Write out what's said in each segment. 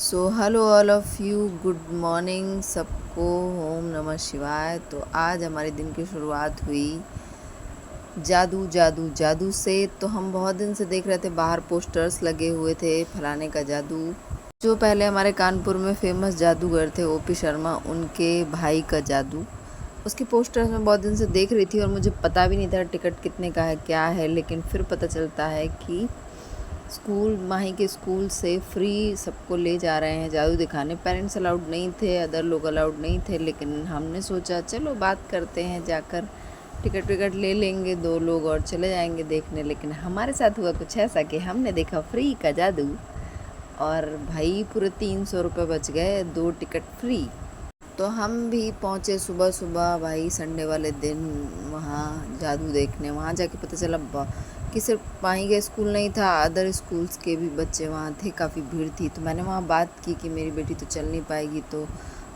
So hello all of you, good morning सबको। ओम नमः शिवाय। तो आज हमारे दिन की शुरुआत हुई जादू जादू जादू से। तो हम बहुत दिन से देख रहे थे, बाहर पोस्टर्स लगे हुए थे फलाने का जादू। जो पहले हमारे कानपुर में फेमस जादूगर थे ओपी शर्मा, उनके भाई का जादू, उसकी पोस्टर्स मैं बहुत दिन से देख रही थी और मुझे पता भी नहीं था टिकट कितने का है क्या है। लेकिन फिर पता चलता है कि स्कूल, माही के स्कूल से फ्री सबको ले जा रहे हैं जादू दिखाने। पेरेंट्स अलाउड नहीं थे, अदर लोग अलाउड नहीं थे, लेकिन हमने सोचा चलो बात करते हैं, जाकर टिकट विकट ले लेंगे दो लोग और चले जाएंगे देखने। लेकिन हमारे साथ हुआ कुछ ऐसा कि हमने देखा फ्री का जादू और भाई पूरे 300 रुपये बच गए, 2 टिकट फ्री। तो हम भी पहुँचे सुबह सुबह भाई, संडे वाले दिन वहाँ जादू देखने। वहाँ जाके पता चला कि सिर्फ माही का स्कूल नहीं था, अदर स्कूल्स के भी बच्चे वहाँ थे, काफ़ी भीड़ थी। तो मैंने वहाँ बात की कि मेरी बेटी तो चल नहीं पाएगी, तो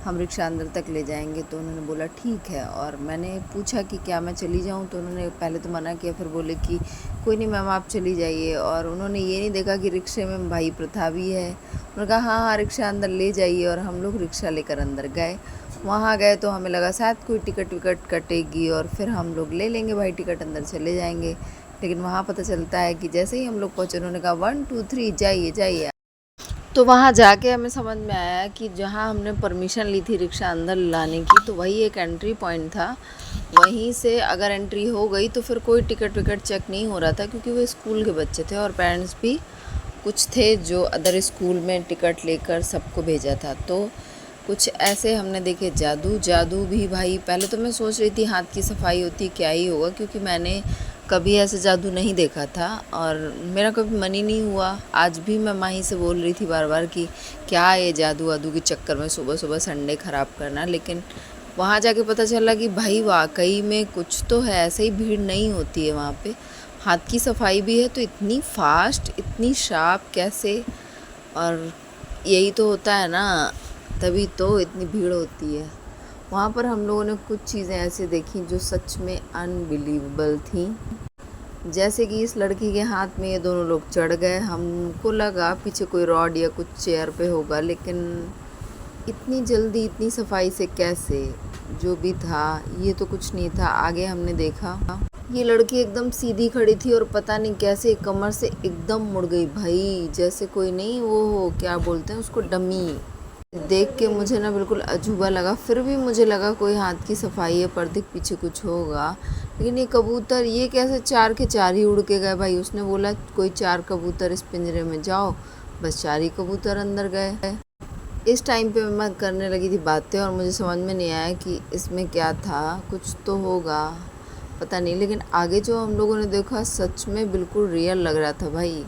हम रिक्शा अंदर तक ले जाएंगे। तो उन्होंने बोला ठीक है। और मैंने पूछा कि क्या मैं चली जाऊँ, तो उन्होंने पहले तो मना किया, फिर बोले कि कोई नहीं मैम आप चली जाइए। और उन्होंने ये नहीं देखा कि रिक्शे में भाई प्रथा भी है। उन्होंने कहा हाँ हाँ रिक्शा अंदर ले जाइए। और हम लोग रिक्शा लेकर अंदर गए। वहाँ गए तो हमें लगा शायद कोई टिकट विकट कटेगी और फिर हम लोग ले लेंगे भाई टिकट, अंदर चले जाएंगे। लेकिन वहाँ पता चलता है कि जैसे ही हम लोग पहुँचे, उन्होंने कहा 1 2 3 जाइए जाइए। तो वहाँ जाके हमें समझ में आया कि जहाँ हमने परमिशन ली थी रिक्शा अंदर लाने की, तो वही एक एंट्री पॉइंट था। वहीं से अगर एंट्री हो गई तो फिर कोई टिकट विकट चेक नहीं हो रहा था, क्योंकि वो स्कूल के बच्चे थे और पेरेंट्स भी कुछ थे जो अदर स्कूल में टिकट लेकर सबको भेजा था। तो कुछ ऐसे हमने देखे जादू। जादू भी भाई, पहले तो मैं सोच रही थी हाथ की सफाई होती क्या ही होगा, क्योंकि मैंने कभी ऐसे जादू नहीं देखा था और मेरा कभी मन ही नहीं हुआ। आज भी मैं माही से बोल रही थी बार बार कि क्या ये जादू वादू के चक्कर में सुबह सुबह संडे ख़राब करना। लेकिन वहाँ जाके पता चला कि भाई वाकई में कुछ तो है, ऐसे ही भीड़ नहीं होती है वहाँ पे। हाथ की सफाई भी है, तो इतनी फास्ट इतनी शार्प कैसे। और यही तो होता है ना, तभी तो इतनी भीड़ होती है। वहाँ पर हम लोगों ने कुछ चीज़ें ऐसे देखी जो सच में अनबिलीवेबल थी। जैसे कि इस लड़की के हाथ में ये दोनों लोग चढ़ गए, हमको लगा पीछे कोई रॉड या कुछ चेयर पे होगा, लेकिन इतनी जल्दी इतनी सफाई से कैसे। जो भी था ये तो कुछ नहीं था। आगे हमने देखा ये लड़की एकदम सीधी खड़ी थी और पता नहीं कैसे कमर से एकदम मुड़ गई भाई, जैसे कोई नहीं, वो हो क्या बोलते हैं उसको, डमी। देख के मुझे ना बिल्कुल अजूबा लगा। फिर भी मुझे लगा कोई हाथ की सफाई है, पर्दे के पीछे कुछ होगा। लेकिन ये कबूतर ये कैसे 4 के 4 ही उड़ के गए भाई। उसने बोला कोई 4 कबूतर इस पिंजरे में जाओ, बस 4 ही कबूतर अंदर गए। इस टाइम पे मैं करने लगी थी बातें और मुझे समझ में नहीं आया कि इसमें क्या था। कुछ तो होगा, पता नहीं। लेकिन आगे जो हम लोगों ने देखा सच में बिल्कुल रियल लग रहा था भाई।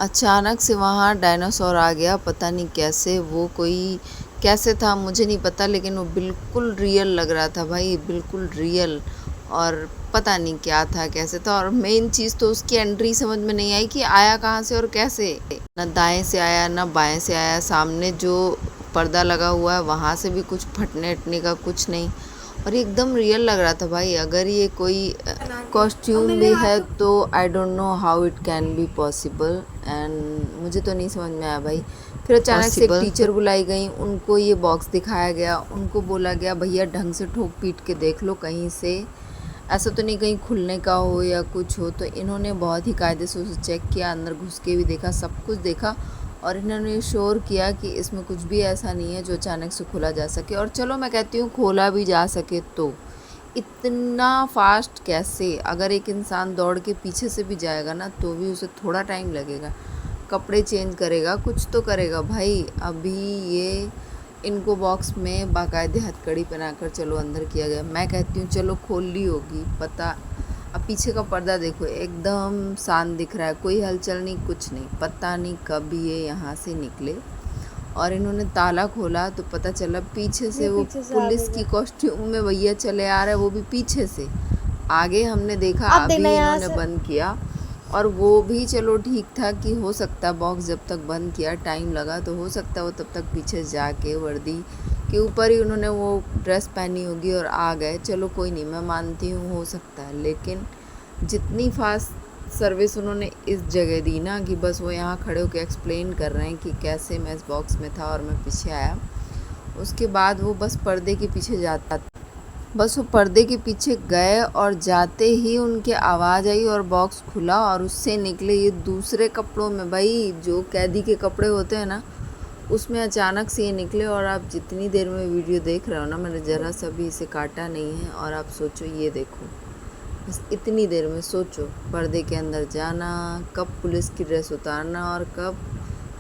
अचानक से वहाँ डायनासोर आ गया, पता नहीं कैसे, वो कोई कैसे था मुझे नहीं पता, लेकिन वो बिल्कुल रियल लग रहा था भाई, बिल्कुल रियल। और पता नहीं क्या था कैसे था। और मेन चीज़ तो उसकी एंट्री समझ में नहीं आई कि आया कहाँ से और कैसे। ना दाएं से आया ना बाएं से आया। सामने जो पर्दा लगा हुआ है वहाँ से भी कुछ फटने हटने का कुछ नहीं। और ये एकदम रियल लग रहा था भाई। अगर ये कोई कॉस्ट्यूम भी है तो I don't know how it can be possible. And मुझे तो नहीं समझ में आया भाई। फिर अचानक से एक टीचर बुलाई गई, उनको ये बॉक्स दिखाया गया, उनको बोला गया भैया ढंग से ठोक पीट के देख लो, कहीं से ऐसा तो नहीं कहीं खुलने का हो या कुछ हो। तो इन्होंने बहुत ही कायदे से उसे चेक किया, अंदर घुस के भी देखा, सब कुछ देखा। और इन्होंने श्योर किया कि इसमें कुछ भी ऐसा नहीं है जो अचानक से खोला जा सके। और चलो मैं कहती हूँ खोला भी जा सके तो इतना फास्ट कैसे। अगर एक इंसान दौड़ के पीछे से भी जाएगा ना तो भी उसे थोड़ा टाइम लगेगा, कपड़े चेंज करेगा, कुछ तो करेगा भाई। अभी ये इनको बॉक्स में बाकायदे हथकड़ी पहनाकर चलो अंदर किया गया। मैं कहती हूँ चलो खोल ली होगी पता। अब पीछे का पर्दा देखो, एकदम शांत दिख रहा है, कोई हलचल नहीं, कुछ नहीं। पता नहीं कब ये यहाँ से निकले। और इन्होंने ताला खोला तो पता चला पीछे से वो पुलिस की कॉस्ट्यूम में भैया चले आ रहे हैं, वो भी पीछे से। आगे हमने देखा अभी इन्होंने बंद किया। और वो भी चलो ठीक था कि हो सकता बॉक्स जब तक बंद किया टाइम लगा, तो हो सकता वो तब तक पीछे जाके वर्दी के ऊपर ही उन्होंने वो ड्रेस पहनी होगी और आ गए। चलो कोई नहीं, मैं मानती हूँ हो सकता है। लेकिन जितनी फास्ट सर्विस उन्होंने इस जगह दी ना कि बस वो यहाँ खड़े होकर एक्सप्लेन कर रहे हैं कि कैसे मैं इस बॉक्स में था और मैं पीछे आया। उसके बाद वो बस पर्दे के पीछे जाता, बस वो पर्दे के पीछे गए और जाते ही उनके आवाज़ आई और बॉक्स खुला और उससे निकले ये दूसरे कपड़ों में, भाई जो कैदी के कपड़े होते हैं ना उसमें अचानक से ये निकले। और आप जितनी देर में वीडियो देख रहे हो ना, मैंने ज़रा सा भी इसे काटा नहीं है। और आप सोचो, ये देखो, बस इतनी देर में सोचो, पर्दे के अंदर जाना, कब पुलिस की ड्रेस उतारना और कब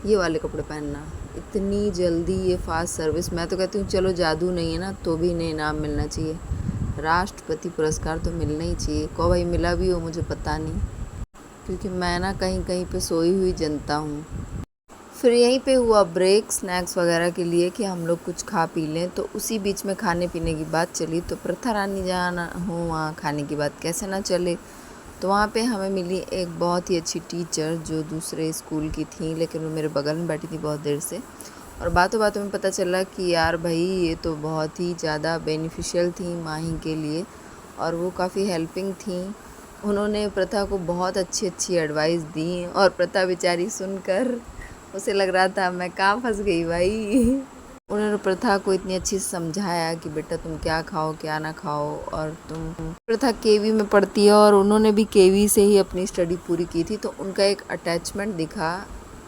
ये वाले कपड़े पहनना, इतनी जल्दी ये फास्ट सर्विस। मैं तो कहती हूँ चलो जादू नहीं है ना तो भी इन्हें इनाम मिलना चाहिए, राष्ट्रपति पुरस्कार तो मिलना ही चाहिए। को भाई मिला भी हो मुझे पता नहीं, क्योंकि मैं ना कहीं कहीं पे सोई हुई जनता हूँ। फिर यहीं पे हुआ ब्रेक स्नैक्स वगैरह के लिए कि हम लोग कुछ खा पी लें। तो उसी बीच में खाने पीने की बात चली, तो प्रथा रानी जहाँ ना हो वहाँ खाने की बात कैसे ना चले। तो वहाँ पे हमें मिली एक बहुत ही अच्छी टीचर जो दूसरे स्कूल की थी, लेकिन वो मेरे बगल में बैठी थी बहुत देर से। और बातों बातों में पता चला कि यार भाई ये तो बहुत ही ज़्यादा बेनिफिशियल थी माही के लिए और वो काफ़ी हेल्पिंग थी। उन्होंने प्रथा को बहुत अच्छी अच्छी एडवाइस दी और प्रथा बेचारी सुनकर उसे लग रहा था मैं कहाँ फंस गई भाई। उन्होंने प्रथा को इतनी अच्छी से समझाया कि बेटा तुम क्या खाओ क्या ना खाओ। और तुम, प्रथा केवी में पढ़ती है और उन्होंने भी केवी से ही अपनी स्टडी पूरी की थी, तो उनका एक अटैचमेंट दिखा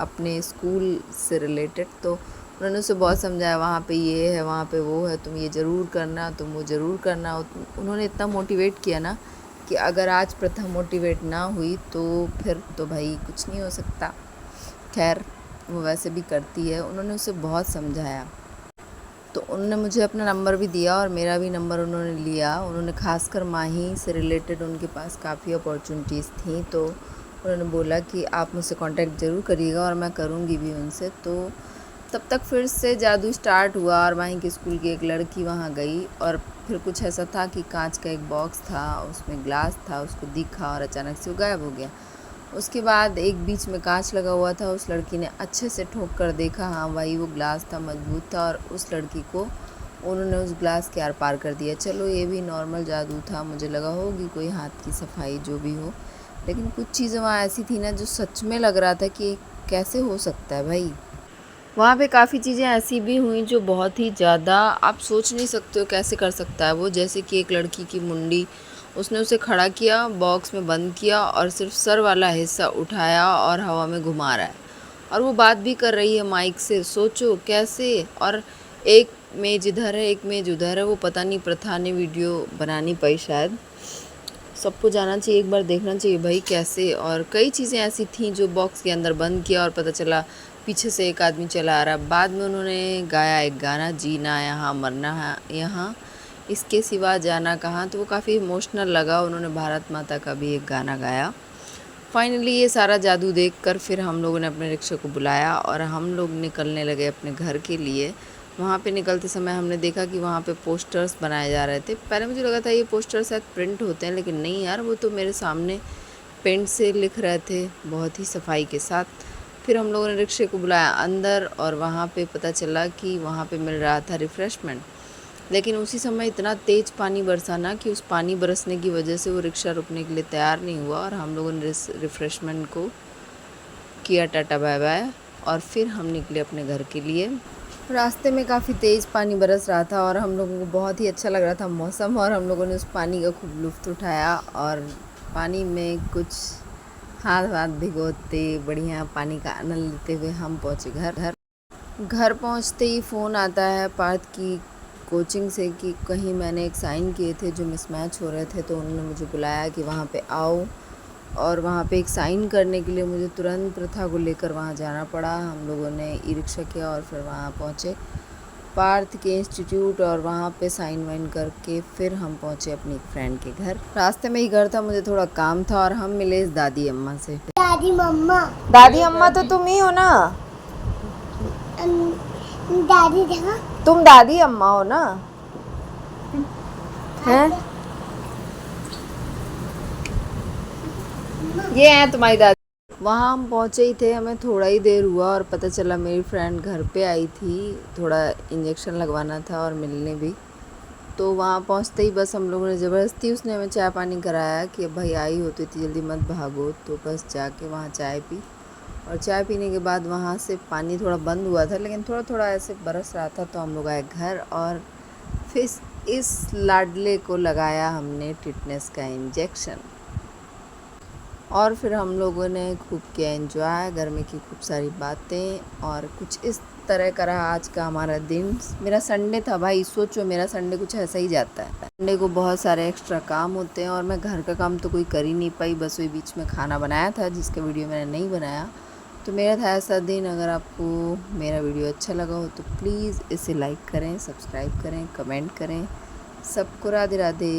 अपने स्कूल से रिलेटेड। तो उन्होंने उसे बहुत समझाया, वहाँ पे ये है वहाँ पे वो है, तुम ये ज़रूर करना तुम वो ज़रूर करना। उन्होंने इतना मोटिवेट किया ना कि अगर आज प्रथा मोटिवेट ना हुई तो फिर तो भाई कुछ नहीं हो सकता। खैर वो वैसे भी करती है, उन्होंने उसे बहुत समझाया। तो उन्होंने मुझे अपना नंबर भी दिया और मेरा भी नंबर उन्होंने लिया। उन्होंने खासकर माही से रिलेटेड उनके पास काफ़ी अपॉर्चुनिटीज़ थी, तो उन्होंने बोला कि आप मुझसे कांटेक्ट ज़रूर करिएगा और मैं करूँगी भी उनसे। तो तब तक फिर से जादू स्टार्ट हुआ और माही के स्कूल की एक लड़की वहाँ गई और फिर कुछ ऐसा था कि कांच का एक बॉक्स था, उसमें ग्लास था, उसको दिखा और अचानक से वो गायब हो गया। उसके बाद एक बीच में कांच लगा हुआ था, उस लड़की ने अच्छे से ठोक कर देखा, हाँ भाई वो ग्लास था, मजबूत था और उस लड़की को उन्होंने उस ग्लास के आर पार कर दिया। चलो ये भी नॉर्मल जादू था, मुझे लगा होगी कोई हाथ की सफाई जो भी हो, लेकिन कुछ चीज़ें वहाँ ऐसी थी ना जो सच में लग रहा था कि कैसे हो सकता है भाई। वहाँ पे काफ़ी चीज़ें ऐसी भी हुई जो बहुत ही ज़्यादा आप सोच नहीं सकते हो कैसे कर सकता है वो। जैसे कि एक लड़की की मुंडी, उसने उसे खड़ा किया, बॉक्स में बंद किया और सिर्फ सर वाला हिस्सा उठाया और हवा में घुमा रहा है और वो बात भी कर रही है माइक से। सोचो कैसे। और एक मेज इधर है एक मेज उधर है, वो पता नहीं प्रथा ने वीडियो बनानी पड़ी शायद। सबको जाना चाहिए, एक बार देखना चाहिए भाई कैसे। और कई चीज़ें ऐसी थीं जो बॉक्स के अंदर बंद किया और पता चला पीछे से एक आदमी चला आ रहा। बाद में उन्होंने गाया एक गाना, जीना यहाँ मरना है यहाँ, इसके सिवा जाना कहाँ, तो वो काफ़ी इमोशनल लगा। उन्होंने भारत माता का भी एक गाना गाया। फाइनली ये सारा जादू देखकर फिर हम लोगों ने अपने रिक्शे को बुलाया और हम लोग निकलने लगे अपने घर के लिए। वहाँ पे निकलते समय हमने देखा कि वहाँ पे पोस्टर्स बनाए जा रहे थे। पहले मुझे लगा था ये पोस्टर शायद प्रिंट होते हैं, लेकिन नहीं यार, वो तो मेरे सामने पेंट से लिख रहे थे बहुत ही सफाई के साथ। फिर हम लोगों ने रिक्शे को बुलाया अंदर और वहाँ पे पता चला कि वहाँ पे मिल रहा था रिफ़्रेशमेंट। लेकिन उसी समय इतना तेज़ पानी बरसा ना कि उस पानी बरसने की वजह से वो रिक्शा रुकने के लिए तैयार नहीं हुआ और हम लोगों ने रिफ़्रेशमेंट को किया टाटा बाय बाय और फिर हम निकले अपने घर के लिए। रास्ते में काफ़ी तेज़ पानी बरस रहा था और हम लोगों को बहुत ही अच्छा लग रहा था मौसम, और हम लोगों ने उस पानी का खूब लुत्फ़ उठाया और पानी में कुछ हाथ वाथ भिगोते बढ़िया पानी का आनंद लेते हुए हम पहुँचे घर पहुँचते ही फ़ोन आता है पार्थ की कोचिंग से कि कहीं मैंने एक साइन किए थे जो मिसमैच हो रहे थे, तो उन्होंने मुझे बुलाया कि वहाँ पे आओ। और वहाँ पे एक साइन करने के लिए मुझे तुरंत प्रथा को लेकर वहाँ जाना पड़ा। हम लोगों ने ई रिक्शा किया और फिर वहाँ पहुँचे पार्थ के इंस्टीट्यूट और वहाँ पे साइन वाइन करके फिर हम पहुँचे अपनी एक फ्रेंड के घर। रास्ते में ही घर था, मुझे थोड़ा काम था और हम मिले इस दादी अम्मा से। दादी अम्मा तो तुम ही हो ना? दादी था। तुम दादी अम्मा हो ना? हैं? ये है तुम्हारी दादी। वहाँ हम पहुँचे ही थे, हमें थोड़ा ही देर हुआ और पता चला मेरी फ्रेंड घर पे आई थी, थोड़ा इंजेक्शन लगवाना था और मिलने भी। तो वहाँ पहुँचते ही बस हम लोगों ने ज़बरदस्ती उसने हमें चाय पानी कराया कि अब भाई आई हो तो इतनी जल्दी मत भागो। तो बस जाके वहाँ चाय पी और चाय पीने के बाद वहाँ से पानी थोड़ा बंद हुआ था, लेकिन थोड़ा थोड़ा ऐसे बरस रहा था। तो हम लोग आए घर और फिर इस लाडले को लगाया हमने टिटनेस का इंजेक्शन और फिर हम लोगों ने खूब किया एंजॉय, घर में की खूब सारी बातें और कुछ इस तरह का रहा आज का हमारा दिन। मेरा संडे था भाई, सोचो मेरा संडे कुछ ऐसा ही जाता है। संडे को बहुत सारे एक्स्ट्रा काम होते हैं और मैं घर का काम तो कोई कर ही नहीं पाई, बस वही बीच में खाना बनाया था जिसका वीडियो मैंने नहीं बनाया। तो मेरा था ऐसा दिन। अगर आपको मेरा वीडियो अच्छा लगा हो तो प्लीज़ इसे लाइक करें, सब्सक्राइब करें, कमेंट करें। सबको राधे राधे।